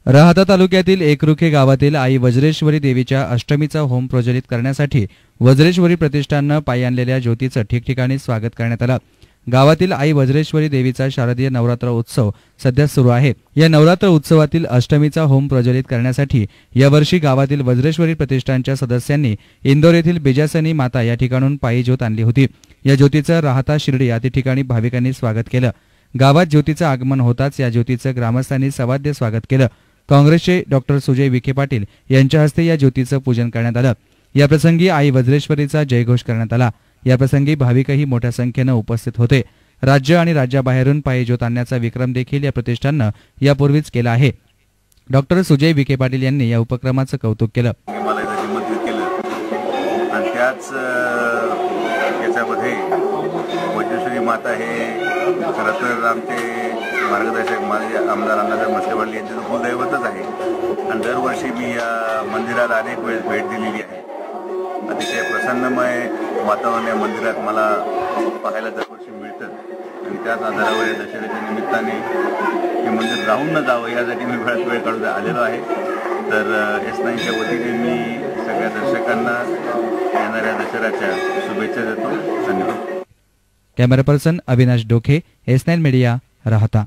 राहता तालुक्यातील एकरुखे गावातील आई वज्रेश्वरी देवीच्या अष्टमीचा होम प्रज्वलित करण्यासाठी वज्रेश्वरी प्रतिष्ठाननं पायी आणलेल्या ज्योतीचं ठिकठिकाणी स्वागत करण्यात आलं। गावातील आई वज्रेश्वरी देवीचा शारदीय नवरात्र उत्सव सध्या सुरू आहे। या नवरात्र उत्सवातील अष्टमीचा होम प्रज्वलित करण्यासाठी यावर्षी गावातील वज्रेश्वरी प्रतिष्ठानच्या सदस्यांनी इंदोर येथील बिजासनी माता या ठिकाणून पायी ज्योत आणली होती। या ज्योतीचं राहता शिर्डी या ठिकाणी भाविकांनी स्वागत केलं। गावात ज्योतीचं आगमन होताच या ज्योतीचं ग्रामस्थांनी सवाद्य स्वागत केलं। काँग्रेसचे डॉक्टर सुजय विखे पाटील यांच्या हस्ते या ज्योतीचं पूजन करण्यात आलं। या प्रसंगी आई वज्रेश्वरीचा जयघोष करण्यात आला। या प्रसंगी भाविकही मोठ्या संख्येने उपस्थित होते। राज्य आणि राज्याबाहेरून पायी ज्योत आणण्याचा विक्रम देखील या प्रतिष्ठाननं यापूर्वीच केला आहे। डॉक्टर सुजय विखे पाटील यांनी या उपक्रमाचं कौतुक केलं। वज्रेश्वरी माता हे खरं तर आमचे मार्गदर्शक माझे आमदार अण्णासाहेब मस्केवाडी यांचं कुलदैवतच आहे आणि दरवर्षी मी या मंदिराला अनेक वेळेस भेट दिलेली आहे। अतिशय प्रसन्नमय वातावरण या मंदिरात मला पाहायला दरवर्षी मिळतं आणि त्याच आधारावर या दसऱ्याच्या निमित्ताने हे मंदिर राहून न जावं यासाठी मी बराच वेळ काढून आलेलो आहे। तर S9च्या वतीने मी सगळ्या दर्शकांना येणाऱ्या दसऱ्याच्या शुभेच्छा देतो। धन्यवाद। कॅमेरा पर्सन अविनाश डोके, S9 मीडिया, राहता।